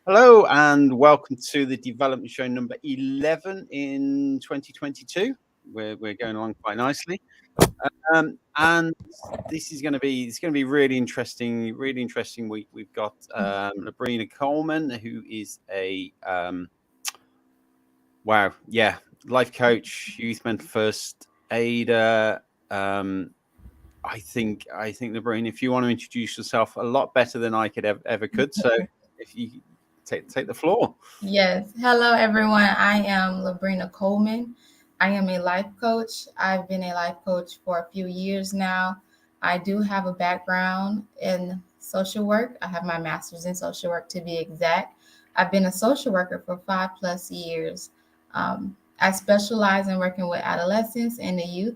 Hello and welcome to the development show number 11 in 2022. We're going along quite nicely, and this is going to be really interesting. Really interesting week. We've got Labrena Coleman, who is a life coach, youth mental first aider. I think Labrena, if you want to introduce yourself a lot better than I could ever could, so if you take the floor. Yes. Hello, everyone. I am Labrena Coleman. I am a life coach. I've been a life coach for a few years now. I do have a background in social work. I have my master's in social work to be exact. I've been a social worker for 5+ years. I specialize in working with adolescents and the youth.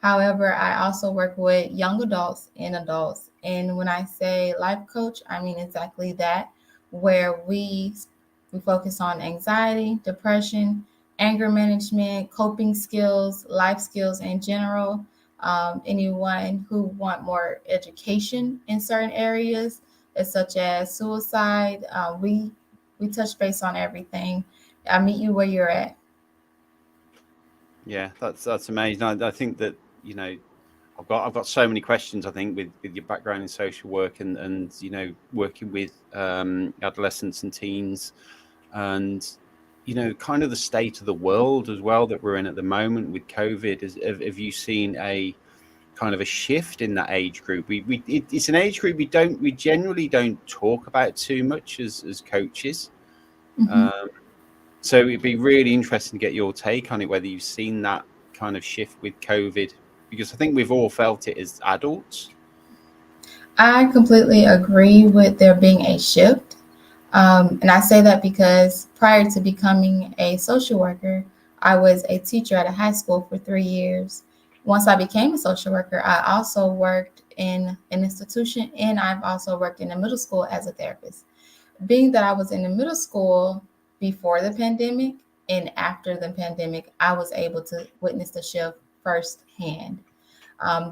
However, I also work with young adults and adults. And when I say life coach, I mean exactly that, where we focus on anxiety, depression, anger management, coping skills, life skills in general. Anyone who want more education in certain areas, such as suicide, we touch base on everything. I meet you where you're at. Yeah, that's amazing. I think that I've got so many questions. I think with your background in social work and working with adolescents and teens, and kind of the state of the world as well that we're in at the moment with COVID. Have you seen a kind of a shift in that age group? It's an age group we generally don't talk about too much as coaches. Mhm. Um, so it'd be really interesting to get your take on it, whether you've seen that kind of shift with COVID, because I think we've all felt it as adults. I completely agree with there being a shift. And I say that because prior to becoming a social worker, I was a teacher at a high school for 3 years. Once I became a social worker, I also worked in an institution and I've also worked in a middle school as a therapist. Being that I was in the middle school before the pandemic and after the pandemic, I was able to witness the shift firsthand.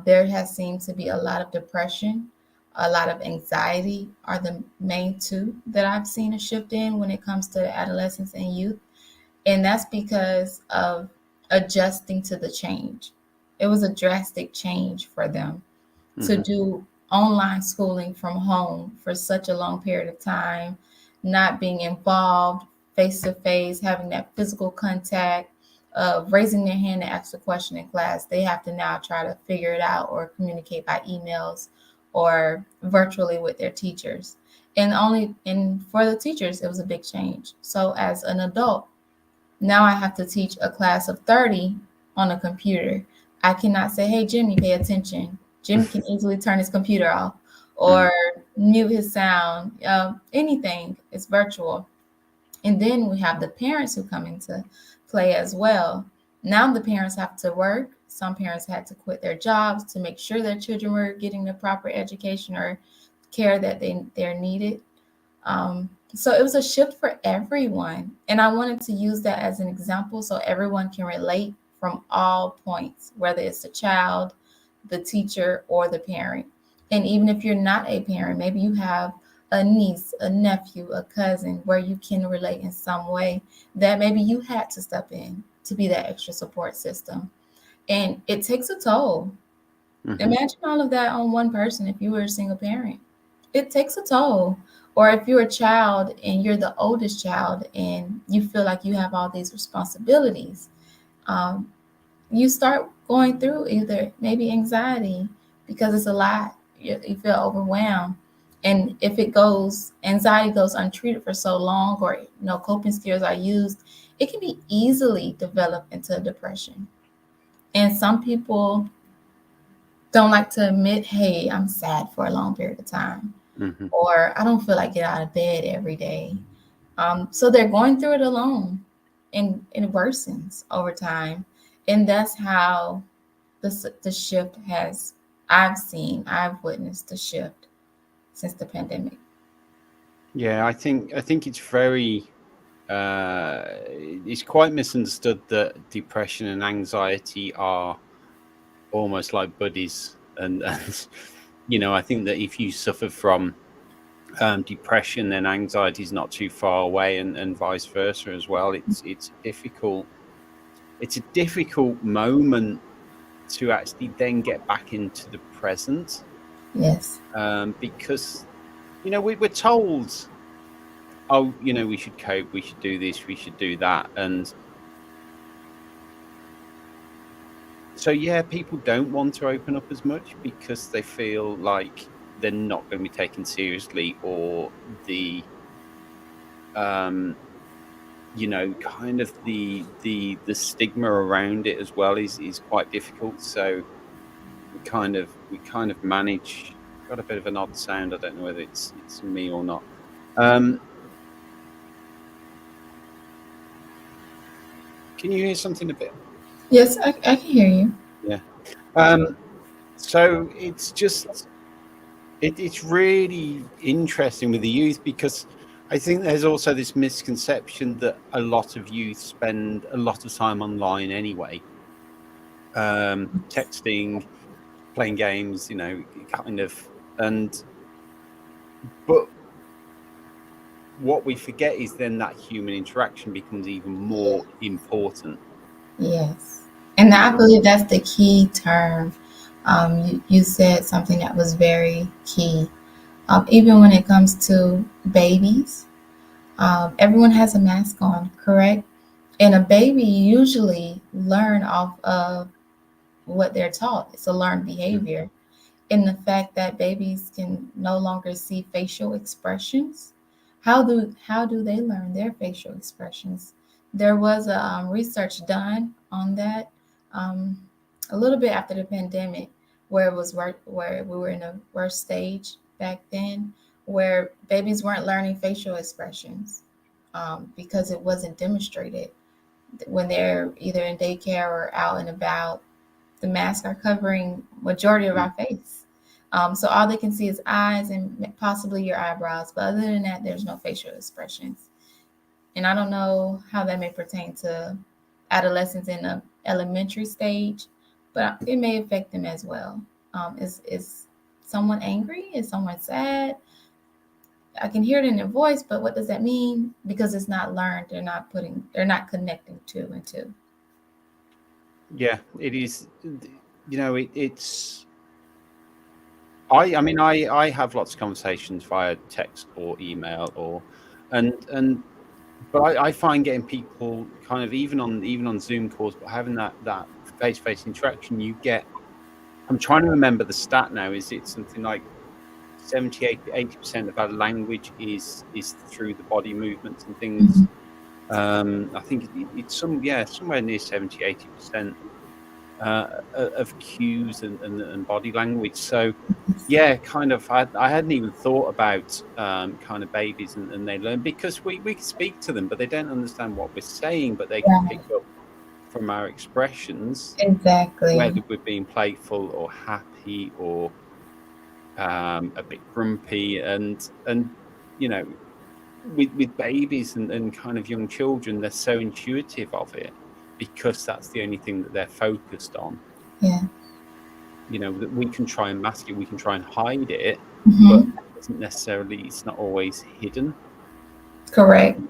There has seemed to be a lot of depression, a lot of anxiety are the main two that I've seen a shift in when it comes to adolescents and youth. And that's because of adjusting to the change. It was a drastic change for them to Hmm. do online schooling from home for such a long period of time, not being involved face to face, having that physical contact, raising their hand to ask a question in class. They have to now try to figure it out or communicate by emails or virtually with their teachers. And for the teachers, it was a big change. So as an adult, now I have to teach a class of 30 on a computer. I cannot say, hey, Jimmy, pay attention. Jimmy can easily turn his computer off or mute his sound, anything. It's virtual. And then we have the parents who come into play as well. Now the parents have to work. Some parents had to quit their jobs to make sure their children were getting the proper education or care that they're needed. So it was a shift for everyone. And I wanted to use that as an example so everyone can relate from all points, whether it's the child, the teacher, or the parent. And even if you're not a parent, maybe you have a niece, a nephew, a cousin where you can relate in some way that maybe you had to step in to be that extra support system. And it takes a toll. Hmm. Imagine all of that on one person if you were a single parent. It takes a toll. Or if you're a child and you're the oldest child and you feel like you have all these responsibilities, um, you start going through either maybe anxiety because it's a lot. You feel overwhelmed. And if anxiety goes untreated for so long, or coping skills are used, it can be easily developed into depression. And some people don't like to admit, hey, I'm sad for a long period of time, Hmm. or I don't feel like get out of bed every day. So they're going through it alone, and it worsens over time. And that's how the shift I've witnessed the shift since the pandemic. Yeah, I think it's quite misunderstood that depression and anxiety are almost like buddies, and I think that if you suffer from depression, then anxiety is not too far away, and vice versa as well. It's difficult. It's a difficult moment to actually then get back into the present, Yes. because we're told, oh, we should cope, we should do this, we should do that, and so yeah, people don't want to open up as much because they feel like they're not going to be taken seriously, or the kind of the stigma around it as well is quite difficult. So we kind of manage. Got a bit of an odd sound. I don't know whether it's me or not. Can you hear something a bit? Yes, I can hear you. Yeah. So it's just it's really interesting with the youth, because I think there's also this misconception that a lot of youth spend a lot of time online anyway, texting, playing games, kind of, but what we forget is then that human interaction becomes even more important. Yes. And You I know, believe that's the key term. You said something that was very key. Even when it comes to babies, everyone has a mask on, correct? And a baby usually learn off of what they're taught. It's a learned behavior. In the fact that babies can no longer see facial expressions, how do they learn their facial expressions? There was a research done on that, um, a little bit after the pandemic, where where we were in a worst stage back then, where babies weren't learning facial expressions, because it wasn't demonstrated when they're either in daycare or out and about. The masks are covering majority of our face. So all they can see is eyes and possibly your eyebrows. But other than that, there's no facial expressions. And I don't know how that may pertain to adolescents in the elementary stage, but it may affect them as well. Is someone angry? Is someone sad? I can hear it in their voice, but what does that mean? Because it's not learned. They're not connecting two and two. yeah, it is. It's. I have lots of conversations via text or email, and but I find getting people kind of even on Zoom calls, but having that face to face interaction, you get. I'm trying to remember the stat now. Is it something like 70, 80% of our language is through the body movements and things? Mhm. I think it's somewhere near 70, 80% of cues and body language. So yeah, kind of. I hadn't even thought about kind of babies, and they learn because we can speak to them, but they don't understand what we're saying, but they can Right. pick up from our expressions Exactly. whether we're being playful or happy or a bit grumpy, and you know with babies and kind of young children, they're so intuitive of it because that's the only thing that they're focused on. Yeah. That we can try and mask it, we can try and hide it, but Hmm. it's not always hidden. Correct.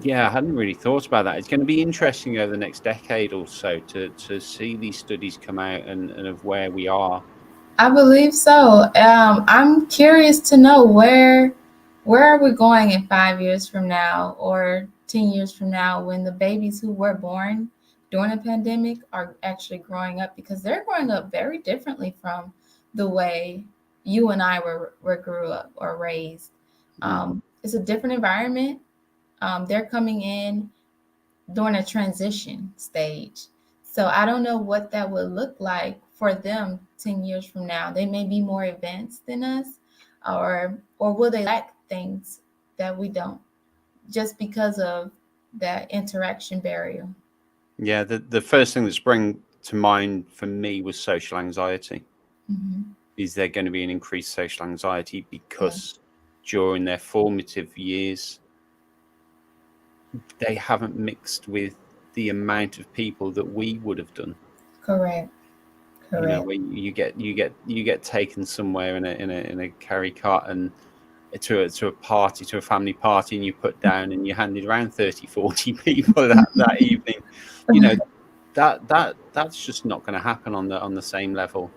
Yeah, I hadn't really thought about that. It's going to be interesting over the next decade or so to see these studies come out and of where we are. I believe so. I'm curious to know where are we going in 5 years from now or 10 years from now when the babies who were born during a pandemic are actually growing up, because they're growing up very differently from the way you and I were grew up or raised. Mm. It's a different environment. They're coming in during a transition stage. So I don't know what that would look like for them 10 years from now. They may be more advanced than us, or will they lack things that we don't just because of that interaction barrier? Yeah, the first thing that sprang to mind for me was social anxiety. Hmm. Is there going to be an increased social anxiety Yeah, because during their formative years they haven't mixed with the amount of people that we would have done? correct, correct. Where you get taken somewhere in a carry cart, and to a party, to a family party, and you put down and you handed around 30, 40 people that evening. You know, that's just not going to happen on the same level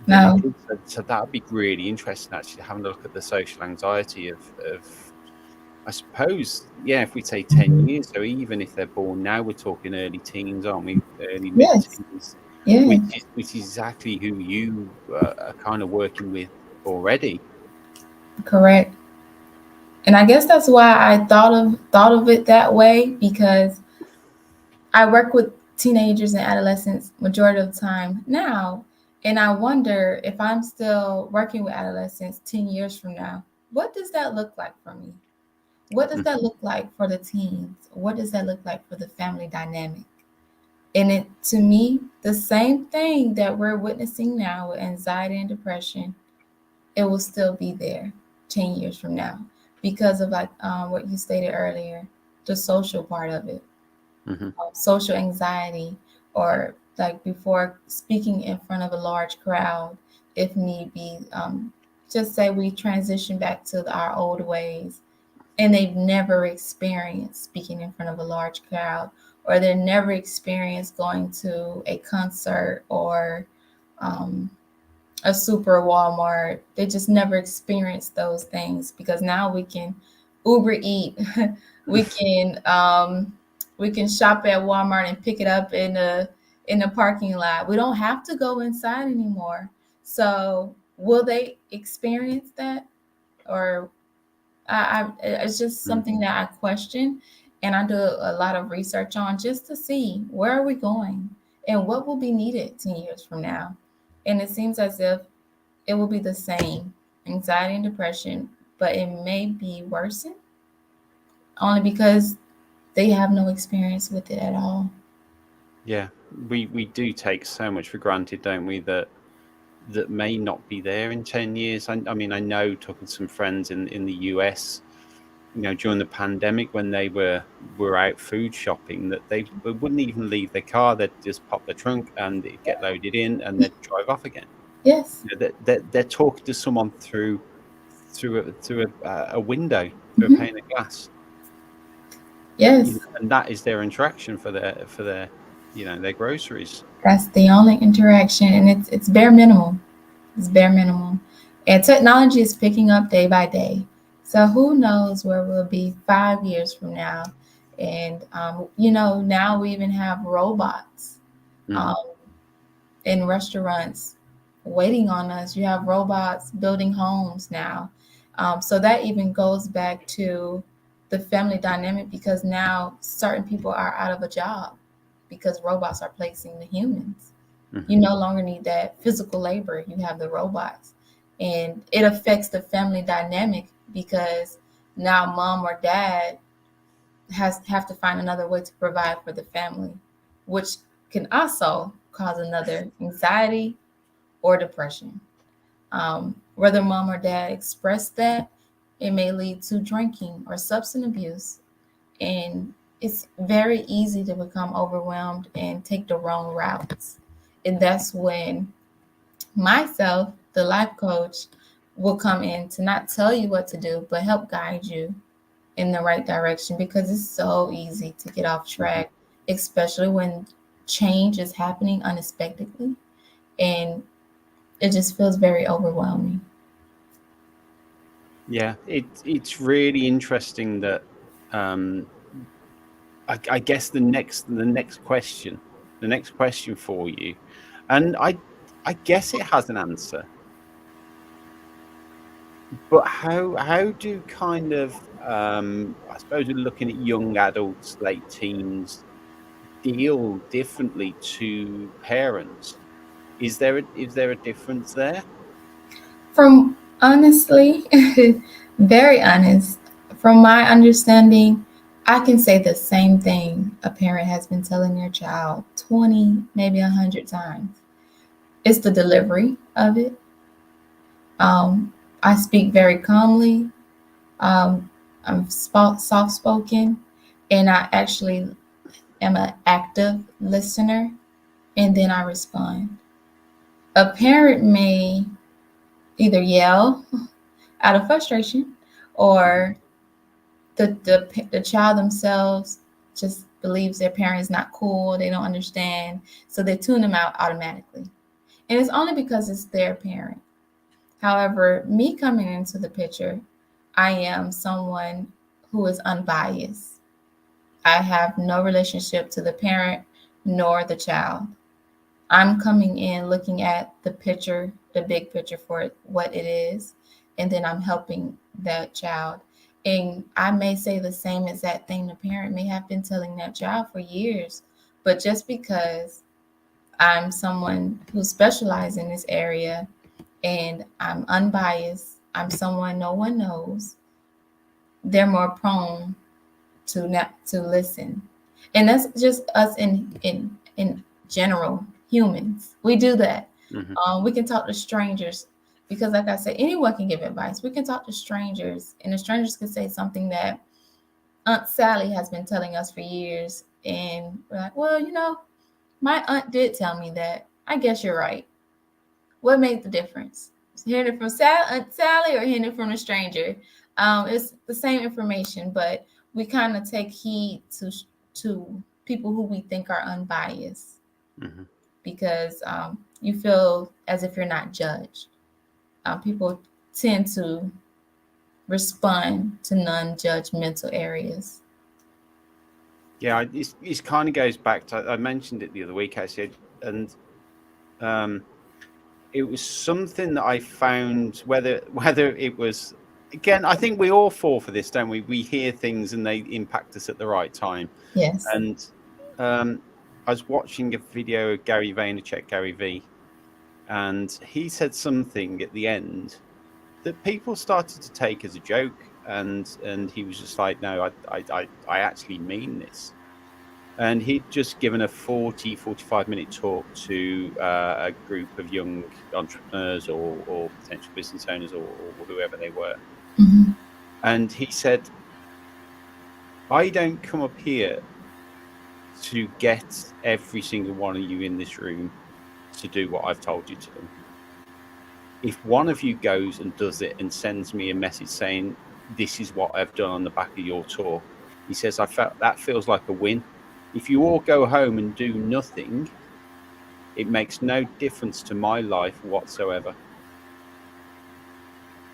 that it No. did. So that would be really interesting, actually, having a look at the social anxiety of I suppose, yeah, if we say 10 years, so even if they're born now, we're talking early teens, aren't we? Early Yes. mid-teens, Yeah. which is exactly who you are kind of working with already. Correct. And I guess that's why I thought of it that way, because I work with teenagers and adolescents majority of the time now, and I wonder if I'm still working with adolescents 10 years from now, what does that look like for me? What does that look like for the teens? What does that look like for the family dynamic? And it, to me, the same thing that we're witnessing now with anxiety and depression, it will still be there 10 years from now because of like what you stated earlier, the social part of it, Mm-hmm. social anxiety, or like before speaking in front of a large crowd, if need be. Just say we transition back to our old ways and they've never experienced speaking in front of a large crowd, or they've never experienced going to a concert or um, a super Walmart. They just never experienced those things, because now we can Uber eat, we can shop at Walmart and pick it up in the parking lot. We don't have to go inside anymore. So will they experience that? Or it's just something that I question, and I do a lot of research on just to see where are we going and what will be needed 10 years from now. And it seems as if it will be the same anxiety and depression, but it may be worsened only because they have no experience with it at all. Yeah, we do take so much for granted, don't we? That may not be there in 10 years. I mean, I know, talking to some friends in the US, you know, during the pandemic when they were out food shopping, that they wouldn't even leave their car. They'd just pop their trunk and it'd get loaded in, and they'd drive off again. Yes. You know, they're talking to someone through a window, through a Hmm. pane of glass, you know, Yes. and that is their interaction for their you know, their groceries. That's the only interaction, and it's bare minimum. It's bare minimum. And technology is picking up day by day. So who knows where we'll be 5 years from now. And, now we even have robots Mm. um, in restaurants waiting on us. You have robots building homes now. So that even goes back to the family dynamic, because now certain people are out of a job because robots are placing the humans. You Hmm. no longer need that physical labor. You have the robots. And it affects the family dynamic, because now mom or dad have to find another way to provide for the family, which can also cause another anxiety or depression. Whether mom or dad express that, it may lead to drinking or substance abuse. And it's very easy to become overwhelmed and take the wrong routes. And that's when myself, the life coach, will come in to not tell you what to do, but help guide you in the right direction, because it's so easy to get off Hmm. track, especially when change is happening unexpectedly, and it just feels very overwhelming. Yeah, it's really interesting that um, I guess the next question for you, and I guess it has an answer, but how do kind of I suppose we're looking at young adults, late teens, deal differently to parents? Is there a difference there? From honestly, very honest, from my understanding, I can say the same thing a parent has been telling their child 20, maybe 100 times. It's the delivery of it. Um, I speak very calmly. I'm soft spoken, and I actually am an active listener, and then I respond. A parent may either yell out of frustration, or the child themselves just believes their parent is not cool, they don't understand, so they tune them out automatically. And it's only because it's their parent. However, me coming into the picture, I am someone who is unbiased. I have no relationship to the parent nor the child. I'm coming in looking at the picture, the big picture for what it is, and then I'm helping that child. And I may say the same exact thing the parent may have been telling that child for years, but just because I'm someone who specializes in this area and I'm unbiased, I'm someone no one knows, they're more prone to not to listen. And that's just us in general, humans. We do that. Mm-hmm. We can talk to strangers because, like I said, anyone can give advice. We can talk to strangers, and the strangers can say something that Aunt Sally has been telling us for years, and we're like, well, my aunt did tell me that. I guess you're right. What made the difference? Hearing it from Aunt Sally or hearing it from a stranger? It's the same information, but we kind of take heed to people who we think are unbiased Mm-hmm. because you feel as if you're not judged. People tend to respond to non-judgmental areas. Yeah, it kind of goes back to, I mentioned it the other week, actually, and um, it was something that I found, whether it was, again, I think we all fall for this, don't we? We hear things and they impact us at the right time. Yes. And I was watching a video of Gary Vaynerchuk, Gary V, and he said something at the end that people started to take as a joke, and he was just like, no, I actually mean this. And he'd just given a 45-minute talk to a group of young entrepreneurs or potential business owners or whoever they were. Mm-hmm. And he said, I don't come up here to get every single one of you in this room to do what I've told you to do. If one of you goes and does it and sends me a message saying, this is what I've done on the back of your talk, he says, I felt that feels like a win. If you all go home and do nothing, it makes no difference to my life whatsoever.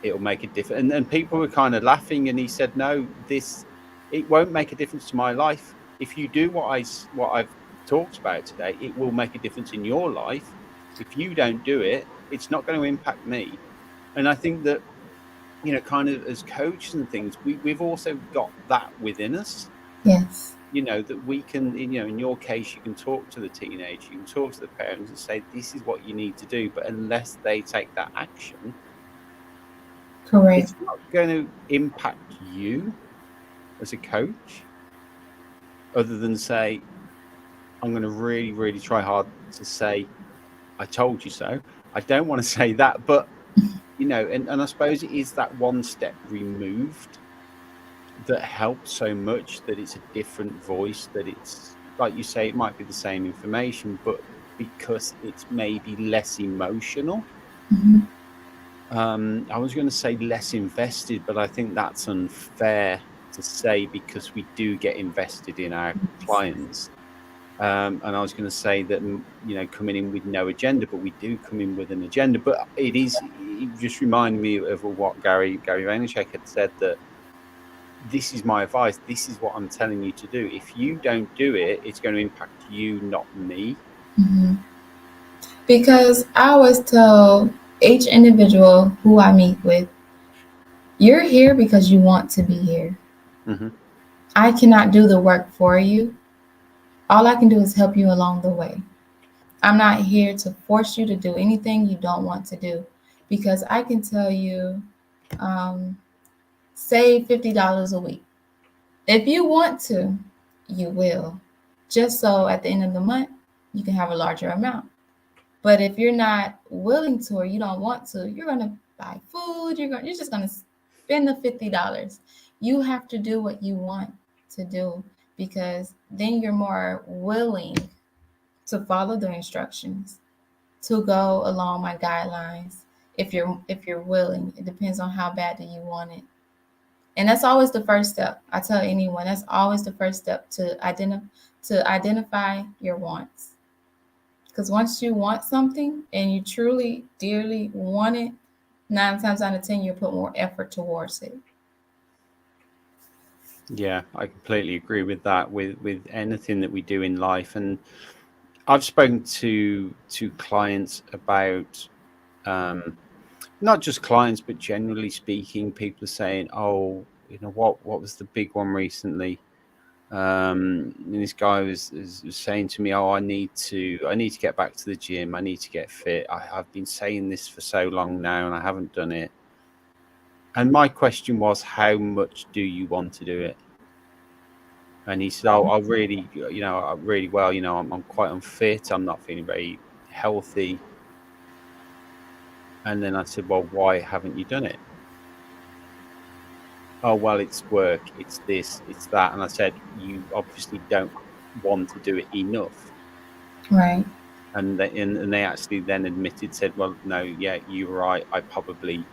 It'll make a difference. And people were kind of laughing, and he said, no, it won't make a difference to my life. If you do what I've talked about today, it will make a difference in your life. If you don't do it, it's not going to impact me. And I think that, kind of as coaches and things, we've also got that within us. Yes. That we can, in your case, you can talk to the teenager, you can talk to the parents and say, this is what you need to do. But unless they take that action, Correct. it's not going to impact you as a coach, other than say, I'm going to really, really try hard to say, I told you so. I don't want to say that, but, and I suppose it is that one step removed that helps so much, that it's a different voice, that it's, like you say, it might be the same information, but because it's maybe less emotional. Mm-hmm. I was going to say less invested, but I think that's unfair to say, because we do get invested in our clients. And I was going to say that, coming in with no agenda, but we do come in with an agenda. But it just reminded me of what Gary Vaynerchuk had said, that this is my advice. This is what I'm telling you to do. If you don't do it, it's going to impact you, not me. Mm-hmm. Because I always tell each individual who I meet with, you're here because you want to be here. Mm-hmm. I cannot do the work for you. All I can do is help you along the way. I'm not here to force you to do anything you don't want to do, because I can tell you, um, save $50 a week. If you want to, you will. Just so at the end of the month, you can have a larger amount. But if you're not willing to, or you don't want to, you're gonna buy food. You're just gonna spend the $50. You have to do what you want to do, because then you're more willing to follow the instructions, to go along my guidelines. if you're willing. It depends on how bad do you want it. And that's always the first step. I tell anyone that's always the first step to identify your wants. Because once you want something and you truly, dearly want it, 9 times out of 10 you'll put more effort towards it. Yeah, I completely agree with that. With anything that we do in life, and I've spoken to clients about not just clients, but generally speaking, people are saying, "Oh, what was the big one recently?" And this guy was saying to me, "Oh, I need to get back to the gym. I need to get fit. I've been saying this for so long now, and I haven't done it." And my question was, "How much do you want to do it?" And he said, "Oh, I really, really well. I'm quite unfit. I'm not feeling very healthy." And then I said, "Well, why haven't you done it?" "Oh, well, it's work. It's this, it's that." And I said, "You obviously don't want to do it enough." Right. And they actually then admitted, said, "Well, no, yeah, you're right. I probably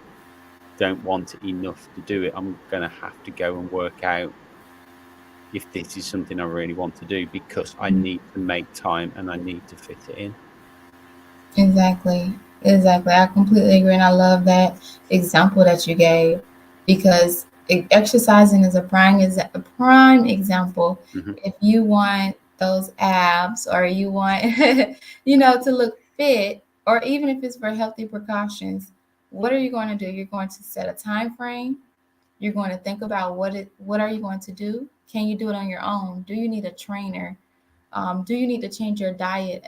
don't want it enough to do it. I'm going to have to go and work out if this is something I really want to do, because I need to make time and I need to fit it in." Exactly. Exactly. I completely agree. And I love that example that you gave because exercising is a prime example. Hmm. If you want those abs or you want, to look fit, or even if it's for healthy precautions, what are you going to do? You're going to set a time frame. You're going to think about what are you going to do? Can you do it on your own? Do you need a trainer? Do you need to change your diet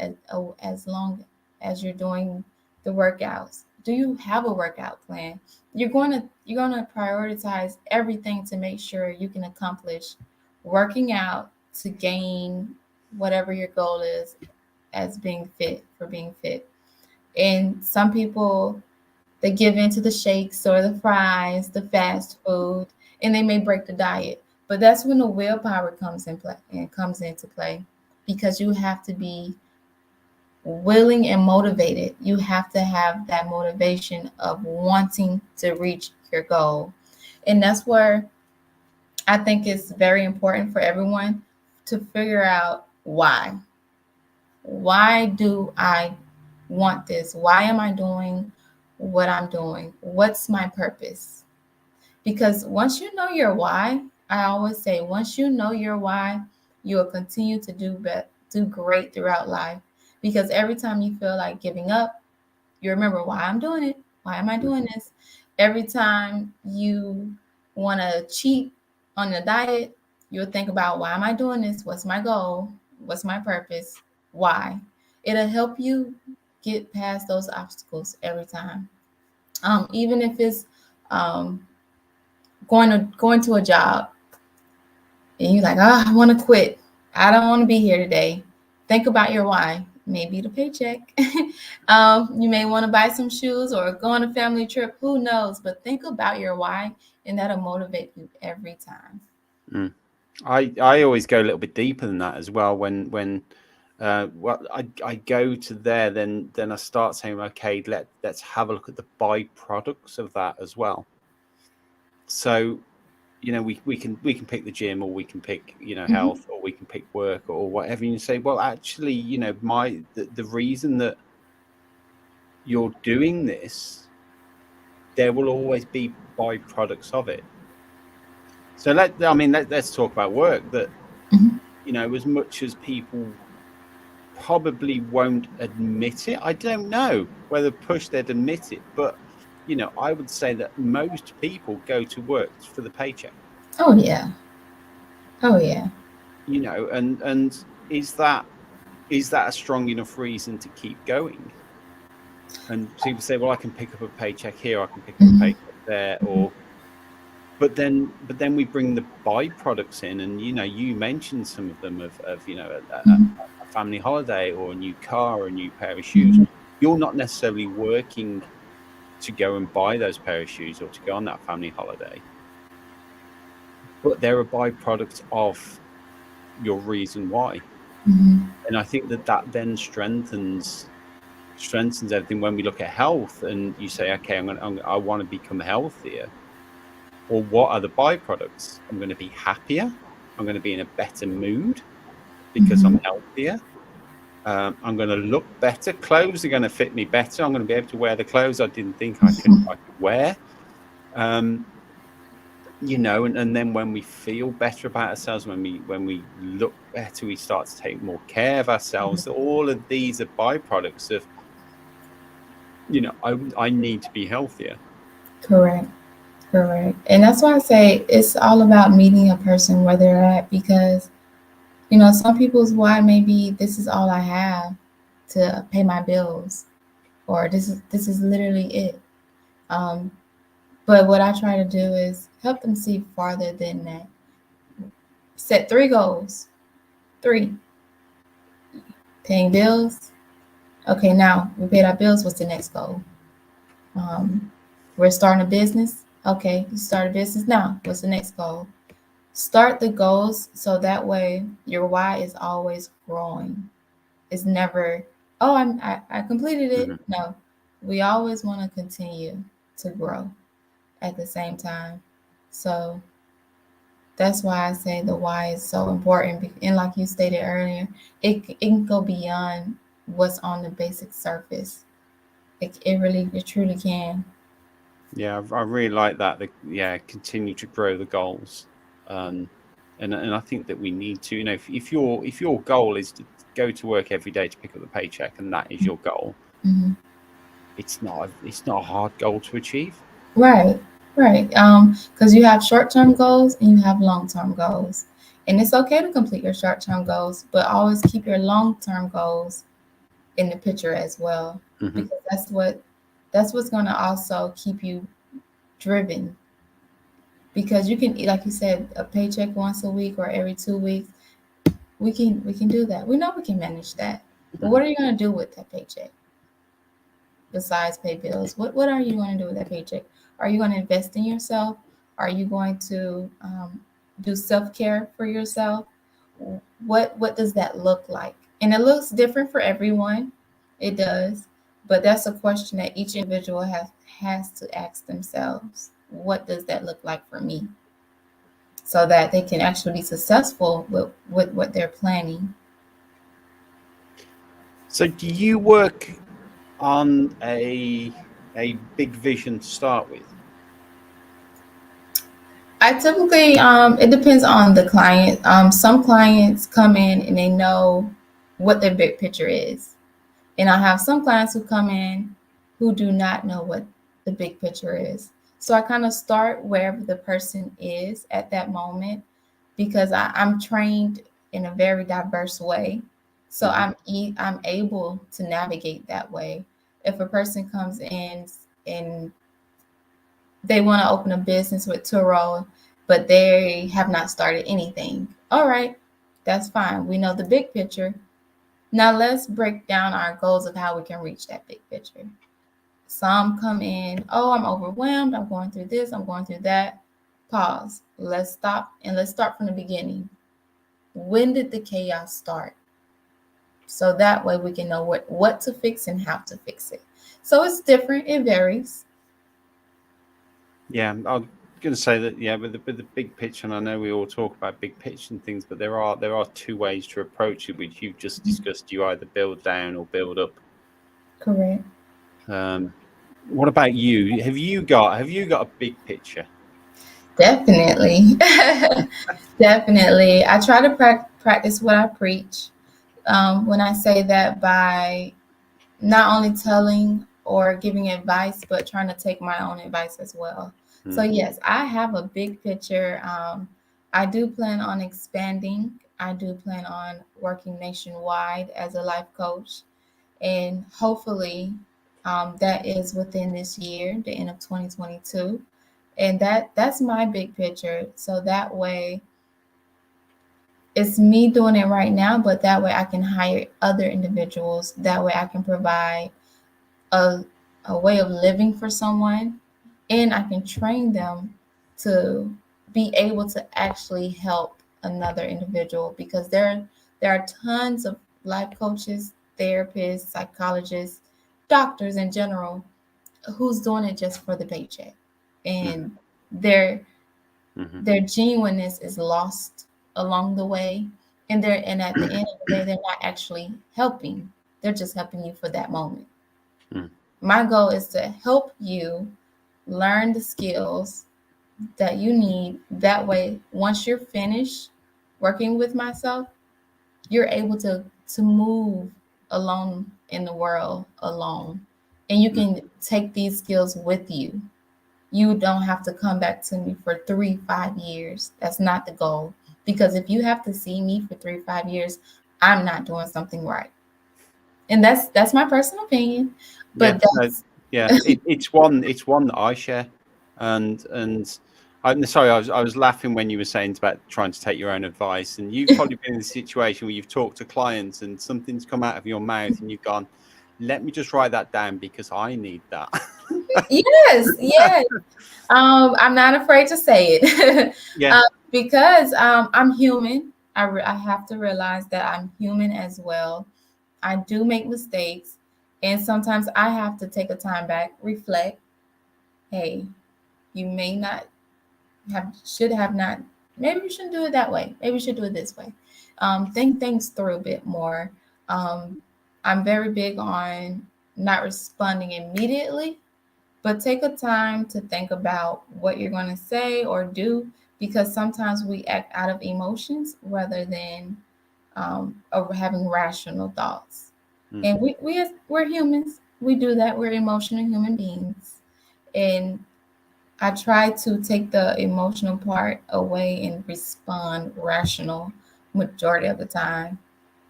as long as you're doing the workouts? Do you have a workout plan? You're gonna prioritize everything to make sure you can accomplish working out to gain whatever your goal is as being fit. And some people, they give in to the shakes or the fries, the fast food, and they may break the diet. But that's when the willpower comes into play because you have to be willing and motivated. You have to have that motivation of wanting to reach your goal. And that's where I think it's very important for everyone to figure out why. Why do I want this? Why am I doing what I'm doing? What's my purpose? Because once you know your why, I always say, once you know your why, you will continue to do great throughout life. Because every time you feel like giving up, you remember why I'm doing it. Why am I doing this? Every time you want to cheat on the diet, you'll think about why am I doing this? What's my goal? What's my purpose? Why? It'll help you get past those obstacles every time. Even if it's um, going to a job and you're like, oh, I want to quit. I don't want to be here today. Think about your why. Maybe the paycheck. You may want to buy some shoes or go on a family trip. Who knows? But think about your why, and that'll motivate you every time. Mm. I always go a little bit deeper than that as well. When well, I go to there, then I start saying, okay, let's have a look at the byproducts of that as well. So we can pick the gym, or we can pick Mhm. health, or we can pick work, or whatever. And you say, well, actually, the reason that you're doing this, there will always be byproducts of it. So let's talk about work. That Mhm. as much as people probably won't admit it, I don't know whether push they'd admit it, but I would say that most people go to work for the paycheck. Oh yeah. Oh yeah. And is that a strong enough reason to keep going? And people say, well, I can pick up a paycheck here, I can pick up a Mhm. paycheck there, or but then we bring the byproducts in, and you mentioned some of them of Mhm. a family holiday, or a new car, or a new pair of shoes. Mhm. You're not necessarily working to go and buy those pair of shoes or to go on that family holiday, but they're a byproduct of your reason why. Mhm. And I think that then strengthens strengthens everything when we look at health and you say, okay, I want to become healthier. Or what are the byproducts? I'm going to be happier. I'm going to be in a better mood because I'm healthier. I'm going to look better. Clothes are going to fit me better. I'm going to be able to wear the clothes I didn't think I could wear. You know, and then when we feel better about ourselves, when we look better, we start to take more care of ourselves. All of these are byproducts of, you know, I need to be healthier. Correct. Correct. And that's why I say it's all about meeting a person where they're at, because, you know, some people's why maybe this is all I have to pay my bills, or this is literally it. Um, but what I try to do is help them see farther than that. Set 3 goals. 3. Paying bills. Okay, now we paid our bills. What's the next goal? We're starting a business. Okay, you start a business now. What's the next goal? Start the goals so that way your why is always growing. It's never, oh, I completed it. No, we always want to continue to grow at the same time. So that's why I say the why is so important. And like you stated earlier, it can go beyond what's on the basic surface. It truly can. Yeah, I really like that. Continue to grow the goals, and I think that we need to. You know, if your goal is to go to work every day to pick up the paycheck, and that is your goal, it's not a hard goal to achieve. Right, right. Because you have short-term goals and you have long-term goals, and it's okay to complete your short-term goals, but always keep your long-term goals in the picture as well, because that's what's going to also keep you driven. Because you can, like you said, a paycheck once a week or every 2 weeks, we can do that. We know we can manage that. But what are you going to do with that paycheck besides pay bills? What are you going to do with that paycheck? Are you going to invest in yourself? Are you going to do self-care for yourself? What does that look like? And it looks different for everyone. It does. But that's a question that each individual has to ask themselves. What does that look like for me? So that they can actually be successful with what they're planning. So, do you work on a big vision to start with? I typically, it depends on the client. Some clients come in and they know what their big picture is. And I have some clients who come in who do not know what the big picture is. So I kind of start wherever the person is at that moment, because I'm trained in a very diverse way. So I'm able to navigate that way. If a person comes in and they want to open a business with Turo, but they have not started anything. All right, that's fine. We know the big picture. Now let's break down our goals of how we can reach that big picture. Some come in, oh, I'm overwhelmed. I'm going through this. I'm going through that. Pause. Let's stop and let's start from the beginning. When did the chaos start? So that way we can know what to fix and how to fix it. So it's different. It varies. Yeah, I'm going to say that. Yeah, with the big picture, and I know we all talk about big picture and things, but there are two ways to approach it, which you've just discussed. You either build down or build up. Correct. What about you? Have you got a big picture? Definitely. Definitely. I try to practice what I preach. When I say that, by not only telling or giving advice, but trying to take my own advice as well. So, yes, I have a big picture. I do plan on expanding. I do plan on working nationwide as a life coach. And hopefully, that is within this year, the end of 2022. And that's my big picture. So that way, it's me doing it right now, but that way I can hire other individuals. That way I can provide a, a way of living for someone, and I can train them to be able to actually help another individual, because there are tons of life coaches, therapists, psychologists doctors in general who's doing it just for the paycheck, and their genuineness is lost along the way, and at the end of the day, they're not actually helping. They're just helping you for that moment. My goal is to help you learn the skills that you need. That way, once you're finished working with myself, you're able to move alone in the world alone, and you can take these skills with you. You don't have to come back to me for 3-5 years. That's not the goal, because if you have to see me for 3-5 years, I'm not doing something right. And that's my personal opinion, but it's one that I share, and I'm sorry, I was laughing when you were saying about trying to take your own advice, and you've probably been in a situation where you've talked to clients and something's come out of your mouth and you've gone, let me just write that down because I need that. yes. I'm not afraid to say it. Because I'm human. I have to realize that I'm human as well. I do make mistakes, and sometimes I have to take a time back, reflect. Hey, you may not should have not. Maybe you shouldn't do it that way. Maybe you should do it this way. Think things through a bit more. I'm very big on not responding immediately, but take a time to think about what you're going to say or do, because sometimes we act out of emotions rather than having rational thoughts. And we're humans. We do that. We're emotional human beings. And I try to take the emotional part away and respond rational majority of the time.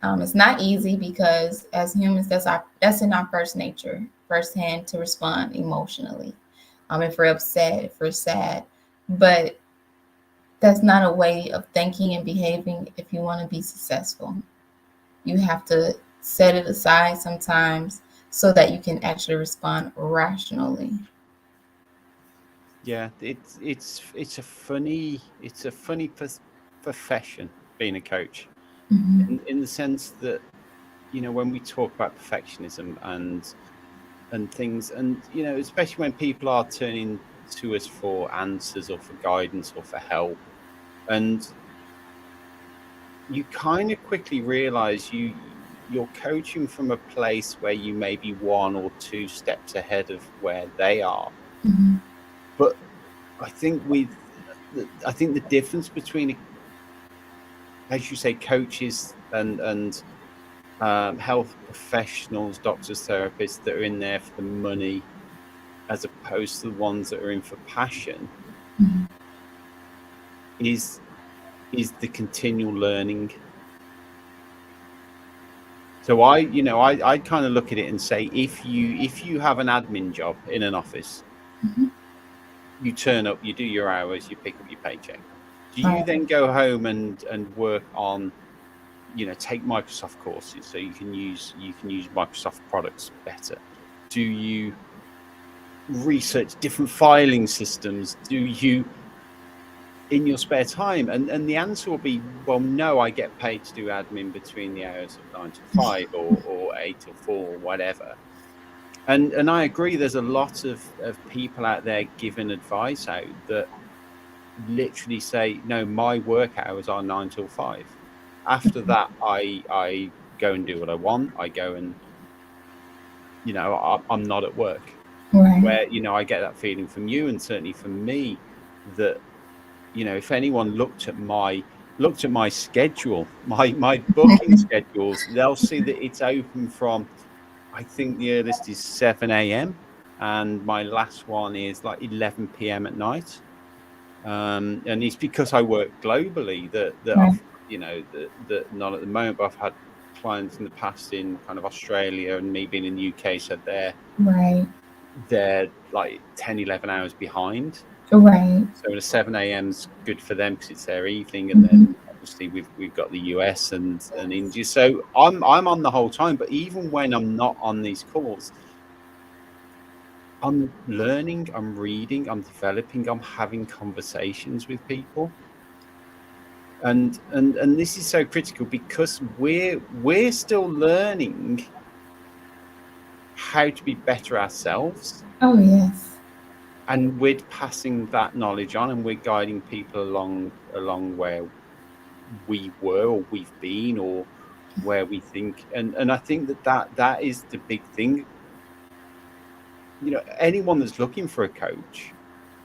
It's not easy because as humans, that's in our first nature, firsthand, to respond emotionally. If we're upset, if we're sad, but that's not a way of thinking and behaving if you want to be successful. You have to set it aside sometimes so that you can actually respond rationally. Yeah, it's a funny profession, being a coach, in the sense that, you know, when we talk about perfectionism and things, and, you know, especially when people are turning to us for answers or for guidance or for help, and you kind of quickly realize you're coaching from a place where you may be 1 or 2 steps ahead of where they are. But I think the difference between, as you say, coaches and health professionals, doctors, therapists that are in there for the money, as opposed to the ones that are in for passion, is the continual learning. So I kind of look at it and say, if you have an admin job in an office, you turn up, you do your hours, you pick up your paycheck. Do you then go home and work on, you know, take Microsoft courses so you can use Microsoft products better? Do you research different filing systems? Do you, in your spare time? And the answer will be, well, no, I get paid to do admin between the hours of 9 to 5 or 8 to 4 or whatever. And I agree, there's a lot of people out there giving advice out that literally say, no, my work hours are 9 till 5. After that, I go and do what I want. I go and, you know, I'm not at work. Where, you know, I get that feeling from you, and certainly from me, that, you know, if anyone looked at my schedule, my booking schedules, they'll see that it's open from, I think the earliest is 7 a.m. and my last one is like 11 p.m. at night. And it's because I work globally that I've, you know, that not at the moment, but I've had clients in the past in kind of Australia, and me being in the UK, so they're like 10, 11 hours behind. So the 7 a.m.'s good for them because it's their evening, and then obviously we've got the US and India. So I'm on the whole time, but even when I'm not on these calls, I'm learning, I'm reading, I'm developing, I'm having conversations with people. And this is so critical because we're still learning how to be better ourselves, Oh, yes. and we're passing that knowledge on, and we're guiding people along where we were or we've been or where we think. And I think that is the big thing. Anyone that's looking for a coach,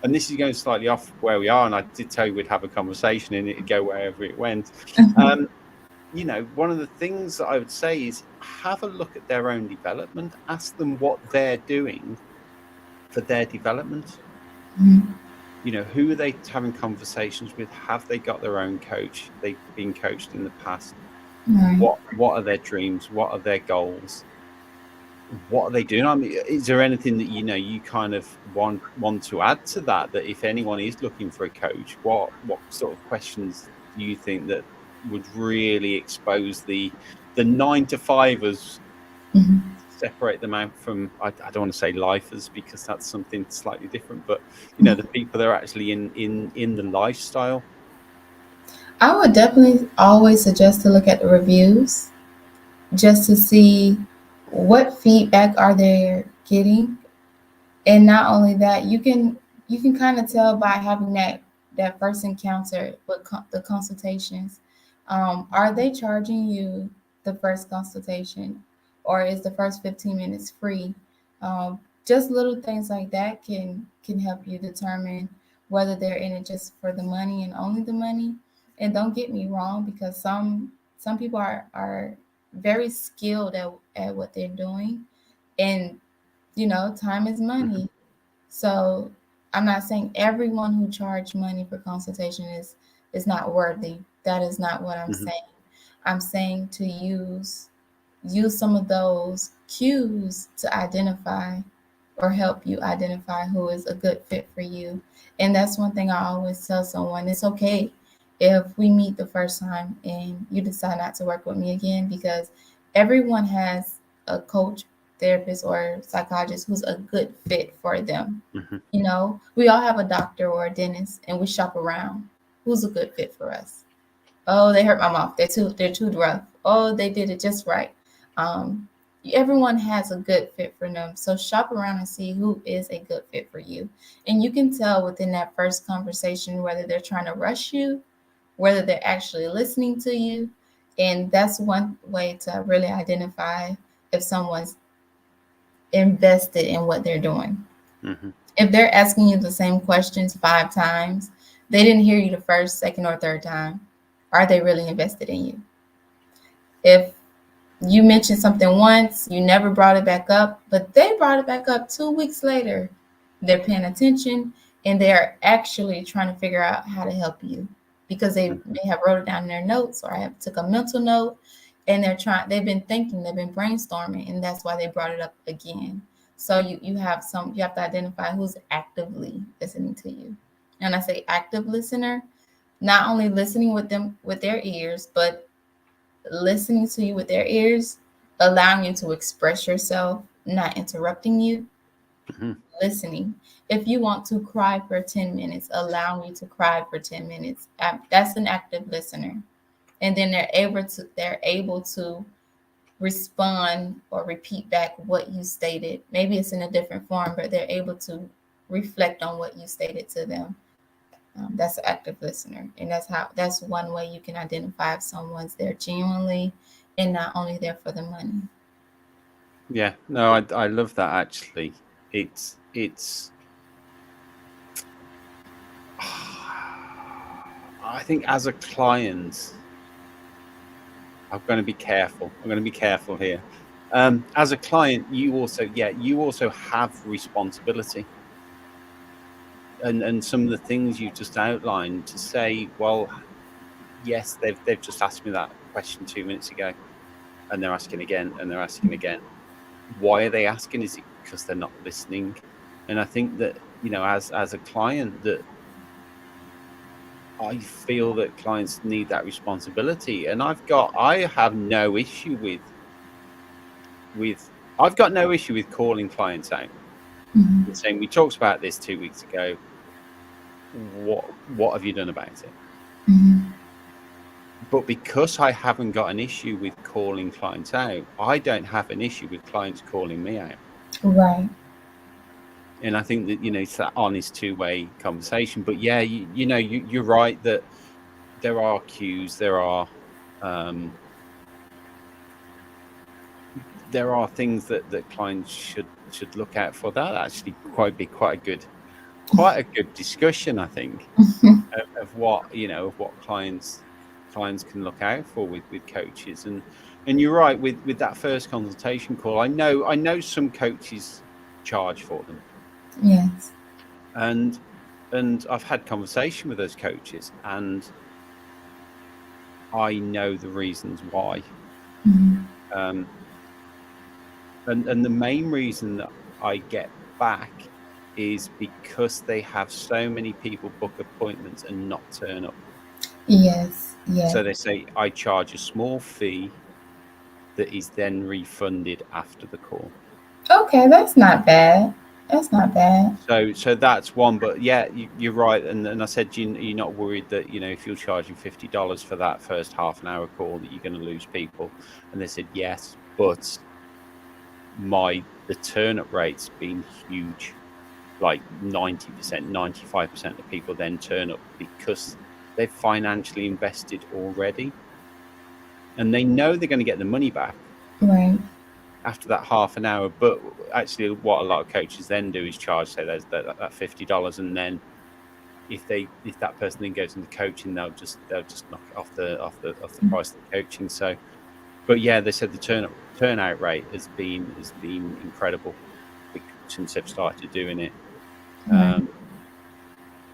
and this is going slightly off where we are, and I did tell you we'd have a conversation and it'd go wherever it went. One of the things that I would say is have a look at their own development, ask them what they're doing for their development. Mhm. Who are they having conversations with? Have they got their own coach? They've been coached in the past. Right. What are their dreams? What are their goals? What are they doing? I mean, is there anything that you kind of want to add to that? That if anyone is looking for a coach, what sort of questions do you think that would really expose the 9 to 5ers, Mhm. separate them out from, I don't want to say lifers because that's something slightly different, but the people that are actually in the lifestyle. I would definitely always suggest to look at the reviews just to see what feedback are they getting. And not only that, you can kind of tell by having that first encounter with the consultations. Are they charging you the first consultation, or is the first 15 minutes free? Just little things like that can help you determine whether they're in it just for the money and only the money. And don't get me wrong, because some people are very skilled at what they're doing, and time is Hmm. money. So I'm not saying everyone who charge money for consultation is not worthy. That is not what I'm Hmm. saying. I'm saying to use some of those cues to identify or help you identify who is a good fit for you. And that's one thing I always tell someone. It's okay if we meet the first time and you decide not to work with me again, because everyone has a coach, therapist, or psychologist who's a good fit for them. Hmm. We all have a doctor or a dentist and we shop around. Who's a good fit for us? Oh, they hurt my mouth. They're too rough. Oh, they did it just right. Um, Everyone has a good fit for them. So shop around and see who is a good fit for you. And you can tell within that first conversation whether they're trying to rush you, whether they're actually listening to you. And that's one way to really identify if someone's invested in what they're doing. Hmm. If they're asking you the same questions 5 times, they didn't hear you the first, second, or third time. Are they really invested in you? If you mentioned something once, you never brought it back up, but they brought it back up 2 weeks later, they're paying attention and they're actually trying to figure out how to help you, because they may have wrote it down in their notes or have took a mental note, and they've been thinking, they've been brainstorming, and that's why they brought it up again. So you have to identify who's actively listening to you. And I say active listener, not only listening with them with their ears, but listening to you with their ears, allowing you to express yourself, not interrupting you, Hmm. listening. If you want to cry for 10 minutes, allowing you to cry for 10 minutes. That's an active listener. And then they're able to respond or repeat back what you stated. Maybe it's in a different form, but they're able to reflect on what you stated to them. That's an active listener, and that's one way you can identify if someone's there genuinely and not only there for the money. Yeah, no, I love that actually. It's I think as a client, I'm going to be careful. I'm going to be careful here. As a client, you also have responsibility, and some of the things you just outlined to say, well, yes, they've just asked me that question 2 minutes ago, and they're asking again, and they're asking again. Why are they asking? Is it because they're not listening? And I think that as a client, that I feel that clients need that responsibility, and I have no issue with I've got no issue with calling clients out Mhm. and saying, we talked about this 2 weeks ago. What have you done about it? Mhm. But because I haven't got an issue with calling clients out, I don't have an issue with clients calling me out. Right. And I think that, it's that honest two-way conversation. But yeah, you're right that there are cues, there are things that clients should look out for. That actually be quite a good discussion, I think, of what clients can look out for with coaches. And you're right with that first consultation call. I know some coaches charge for them, Yes. and I've had conversation with those coaches, and I know the reasons why. Um, and the main reason that I get back is because they have so many people book appointments and not turn up. Yes. Yes. So they say, I charge a small fee that is then refunded after the call. Okay, that's not bad. That's not bad. So that's one. But yeah, you're right. And I said, you're not worried that, if you're charging $50 for that first half an hour call, that you're going to lose people. And they said, yes, but the turn up rate's been huge. Like 90%, 95% of people then turn up because they've financially invested already. And they know they're going to get the money back Right. after that half an hour. But actually, what a lot of coaches then do is charge, say, there's that $50, and then if that person then goes into coaching, they'll just knock it off the price of the coaching. So, but yeah, they said the turnout rate has been incredible since they've started doing it.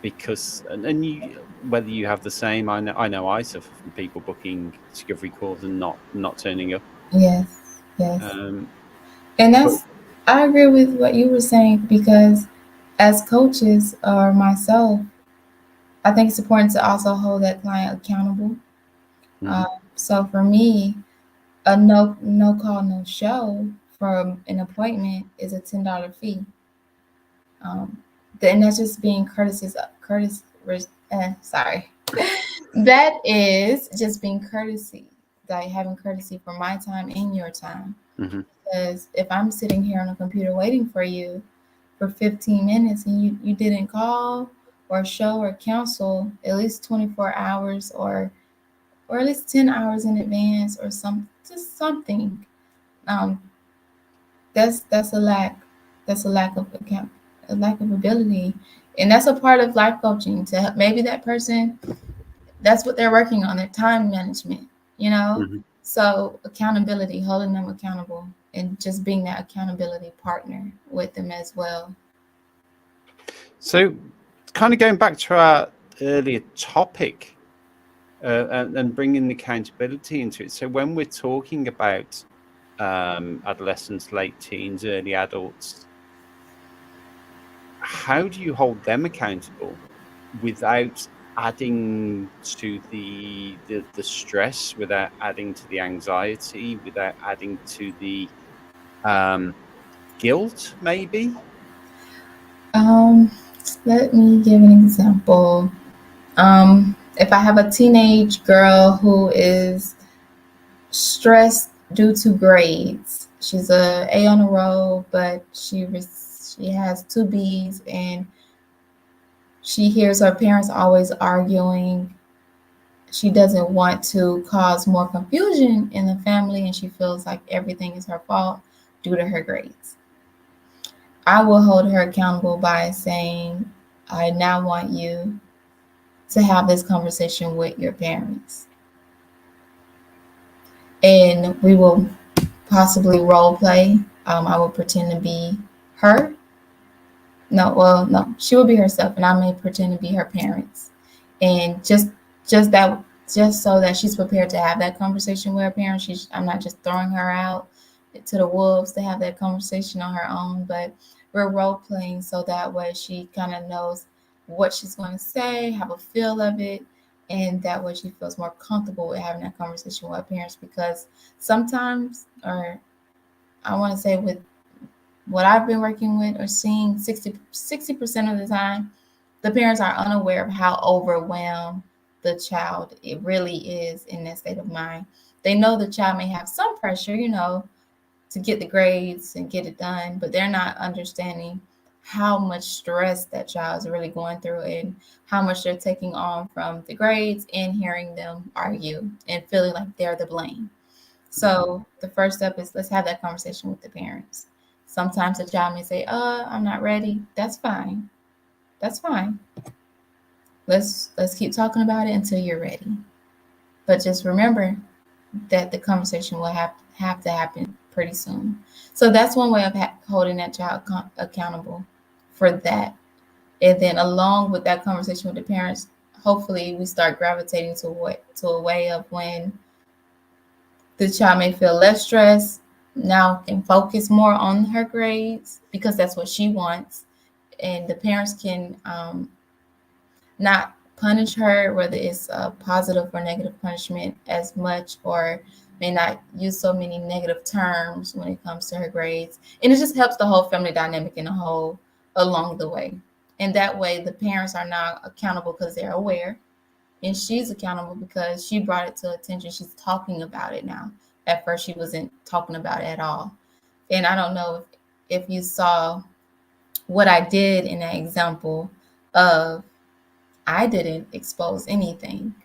Because whether you have the same, I know I suffer from people booking discovery calls and not turning up. Yes. Yes. And But I agree with what you were saying, because as coaches or myself, I think it's important to also hold that client accountable. So for me, a no call, no show for an appointment is a $10 fee. And that's just being sorry. That is just being courtesy, like having courtesy for my time and your time. Because if I'm sitting here on a computer waiting for you for 15 minutes and you didn't call or show or cancel at least 24 hours or at least 10 hours in advance or something, that's a lack of ability. And that's a part of life coaching, to help maybe that person, that's what they're working on, their time management, So accountability, holding them accountable, and just being that accountability partner with them as well. So kind of going back to our earlier topic, and bringing the accountability into it. So when we're talking about adolescents, late teens, early adults, how do you hold them accountable without adding to the stress, without adding to the anxiety, without adding to the guilt, maybe? Let me give an example. If I have a teenage girl who is stressed due to grades, she's a A on a roll, but she has 2 B's, and she hears her parents always arguing. She doesn't want to cause more confusion in the family, and she feels like everything is her fault due to her grades. I will hold her accountable by saying, I now want you to have this conversation with your parents. And we will possibly role play. I will pretend to be her. No, she will be herself, and I may pretend to be her parents. And just so that she's prepared to have that conversation with her parents. I'm not just throwing her out to the wolves to have that conversation on her own, but we're role playing so that way she kind of knows what she's going to say, have a feel of it, and that way she feels more comfortable with having that conversation with her parents. Because sometimes, or I want to say with what I've been working with or seeing, 60% of the time, the parents are unaware of how overwhelmed the child it really is in that state of mind. They know the child may have some pressure, to get the grades and get it done, but they're not understanding how much stress that child is really going through and how much they're taking on from the grades and hearing them argue and feeling like they're the blame. So the first step is, let's have that conversation with the parents. Sometimes the child may say, I'm not ready. That's fine. That's fine. Let's keep talking about it until you're ready. But just remember that the conversation will have to happen pretty soon. So that's one way of holding that child accountable for that. And then along with that conversation with the parents, hopefully we start gravitating to a way of when the child may feel less stressed, now can focus more on her grades because that's what she wants. And the parents can not punish her, whether it's a positive or negative punishment as much, or may not use so many negative terms when it comes to her grades. And it just helps the whole family dynamic in a whole along the way. And that way the parents are now accountable because they're aware, and she's accountable because she brought it to attention. She's talking about it now. At first she wasn't talking about it at all. And I don't know if you saw what I did in that example of, I didn't expose anything.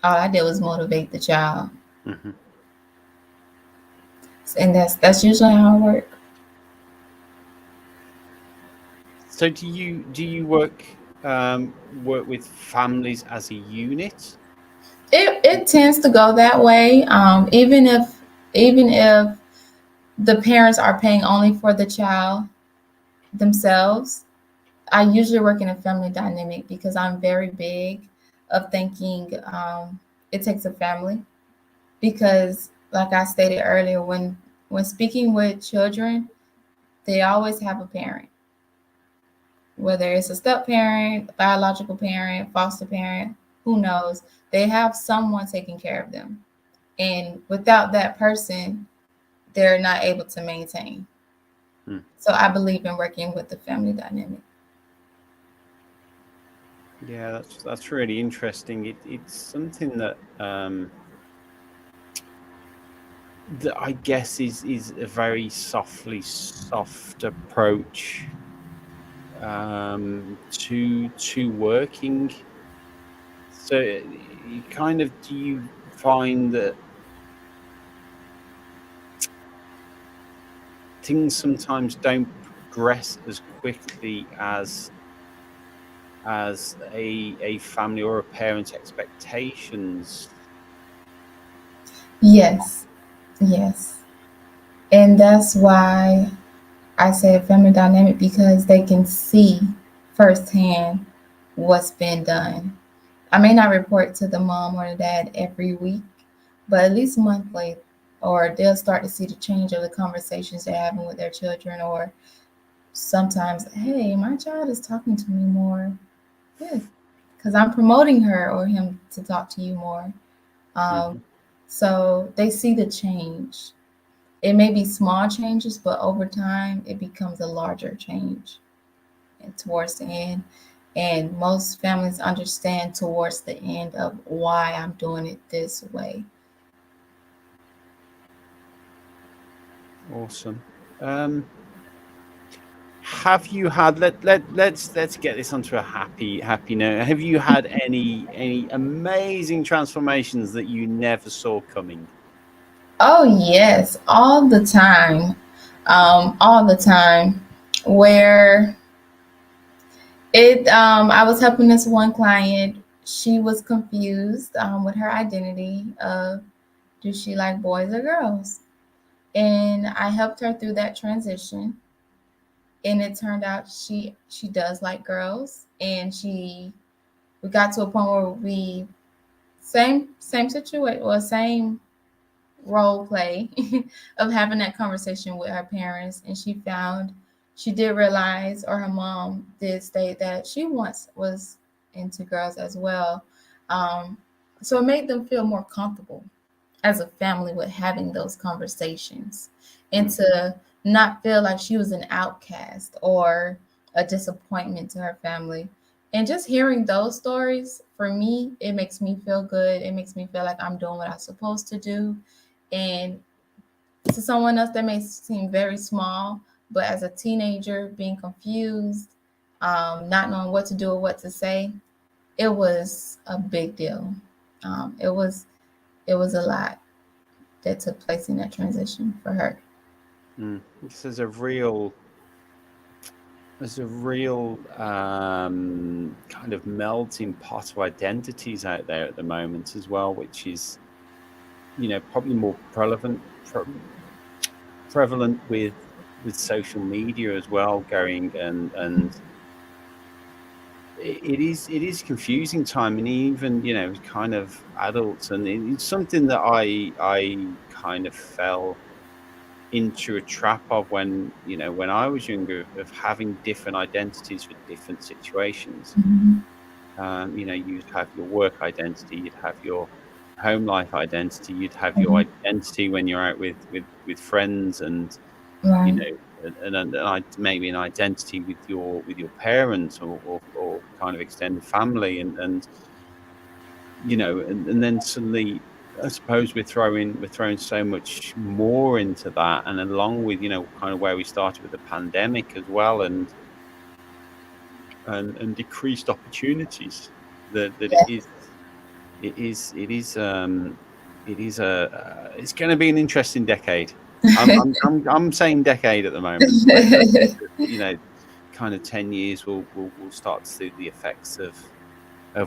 All I did was motivate the child. Mm-hmm. And that's usually how I work. So do you work with families as a unit? It tends to go that way. Even if the parents are paying only for the child themselves, I usually work in a family dynamic because I'm very big of thinking it takes a family. Because like I stated earlier, when speaking with children, they always have a parent, whether it's a step parent, biological parent, foster parent, who knows, they have someone taking care of them. And without that person, they're not able to maintain. So I believe in working with the family dynamic. Yeah, that's really interesting. It's something that that I guess is a very soft approach to working. So you kind of, do you find that things sometimes don't progress as quickly as a family or a parent's expectations? Yes, yes. And that's why I say a family dynamic, because they can see firsthand what's been done. I may not report to the mom or the dad every week, but at least monthly, or they'll start to see the change of the conversations they're having with their children, or sometimes, hey, my child is talking to me more. Good, because I'm promoting her or him to talk to you more. Um, so they see the change. It may be small changes, but over time, it becomes a larger change and towards the end. And most families understand towards the end of why I'm doing it this way. Awesome. Have you had, let's get this onto a happy note. Have you had any amazing transformations that you never saw coming? Oh, yes, all the time. All the time. Where I was helping this one client. She was confused with her identity of, do she like boys or girls? And I helped her through that transition. And it turned out she does like girls, and we got to a point where we same situation, or same role play of having that conversation with her parents. And she did realize, or her mom did state, that she once was into girls as well. So it made them feel more comfortable as a family with having those conversations, and to not feel like she was an outcast or a disappointment to her family. And just hearing those stories, for me, it makes me feel good. It makes me feel like I'm doing what I'm supposed to do. And to someone else, that may seem very small, but as a teenager, being confused, not knowing what to do or what to say, it was a big deal. It was a lot that took place in that transition for her. There's a real kind of melting pot of identities out there at the moment as well, which is, probably more prevalent with social media as well going, and it is confusing time, and even kind of adults, and it's something that I kind of fell into a trap of when I was younger, of having different identities for different situations. You'd have your work identity, you'd have your home life identity, you'd have your identity when you're out with friends, and you Right. know and maybe an identity with your parents, or kind of extended family, and then suddenly, I suppose, we're throwing so much more into that, and along with kind of where we started with the pandemic as well, and decreased opportunities, that it's going to be an interesting decade. I'm saying decade at the moment, but I think that, kind of 10 years we'll start to see the effects of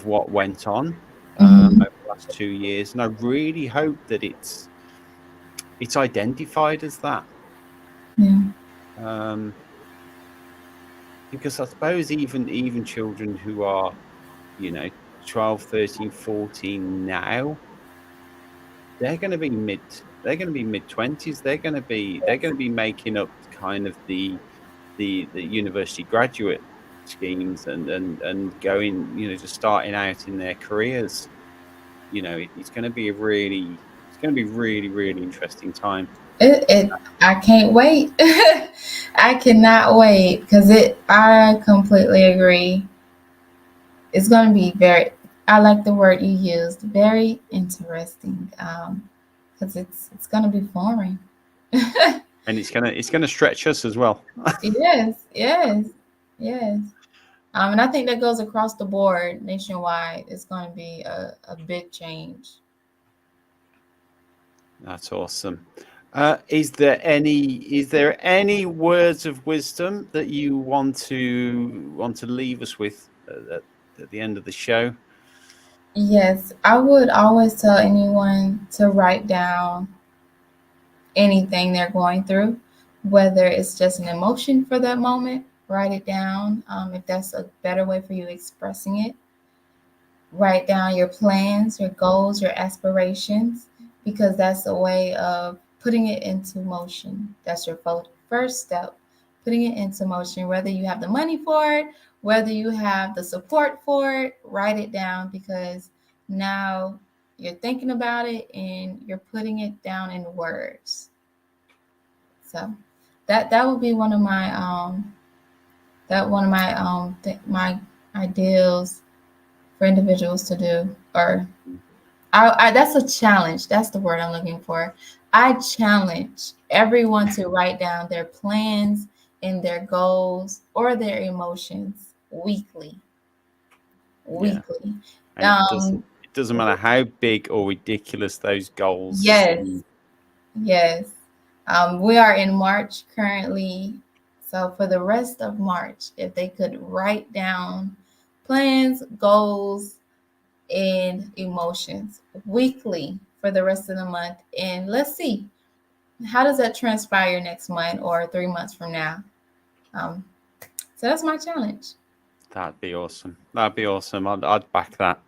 what went on over the last 2 years, and I really hope that it's identified as that. Yeah. Because I suppose even children who are 12, 13, 14 now, they're going to be mid-20s. They're going to be making up kind of the university graduate schemes, and going, just starting out in their careers. It's going to be really, really interesting time. I can't wait. I cannot wait because I completely agree. It's going to be very, I like the word you used, very interesting. Because it's going to be foreign. And it's gonna stretch us as well. Yes, yes, yes. And I think that goes across the board nationwide. It's going to be a big change. That's awesome. Is there any words of wisdom that you want to leave us with at the end of the show? Yes, I would always tell anyone to write down anything they're going through, whether it's just an emotion for that moment, write it down. If that's a better way for you expressing it, write down your plans, your goals, your aspirations, because that's a way of putting it into motion. That's your first step, putting it into motion. Whether you have the money for it, whether you have the support for it, write it down, because now you're thinking about it and you're putting it down in words. So that would be one of my my ideals for individuals to do. Or I that's a challenge. That's the word I'm looking for. I challenge everyone to write down their plans and their goals or their emotions weekly. Yeah, Weekly. and Um, it doesn't matter how big or ridiculous those goals yes, seem. yes. We are in March currently. So for the rest of March, if they could write down plans, goals, and emotions weekly for the rest of the month. And let's see, how does that transpire next month or 3 months from now? Um, so that's my challenge. That'd be awesome. I'd back that.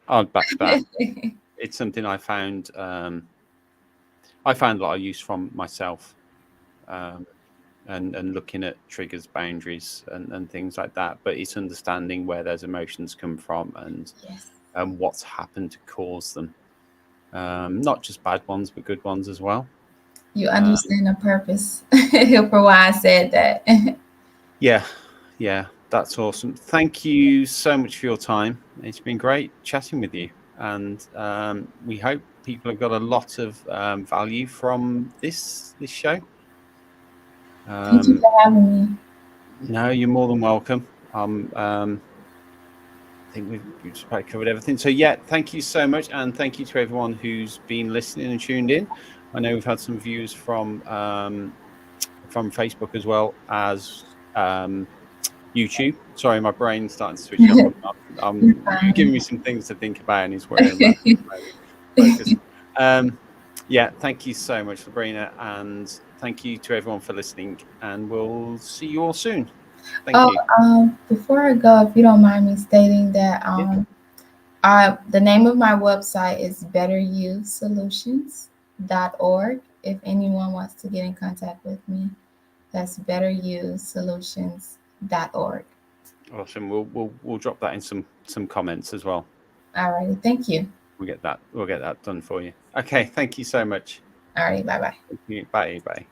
It's something I found a lot of use from myself, and looking at triggers, boundaries, and things like that. But it's understanding where those emotions come from, and Yes. what's happened to cause them. Not just bad ones, but good ones as well. You understand the purpose for why I said that. Yeah, yeah. That's awesome. Thank you so much for your time. It's been great chatting with you, and we hope people have got a lot of value from this show. Thank you for having me. No, you're more than welcome. I think we've just about covered everything. So yeah, thank you so much, and thank you to everyone who's been listening and tuned in. I know we've had some views from Facebook as well as YouTube. Sorry, my brain's starting to switch off. You're giving me some things to think about, and it's where my focus. Yeah, thank you so much, Labrena, and thank you to everyone for listening. And we'll see you all soon. Thank you. Before I go, if you don't mind me stating that the name of my website is betteryouSolutions.org. If anyone wants to get in contact with me, that's betteryouSolutions.org. Awesome. We'll drop that in some comments as well. All righty. Thank you. We'll get that done for you. Okay. Thank you so much. All right. Bye-bye. Bye. Bye.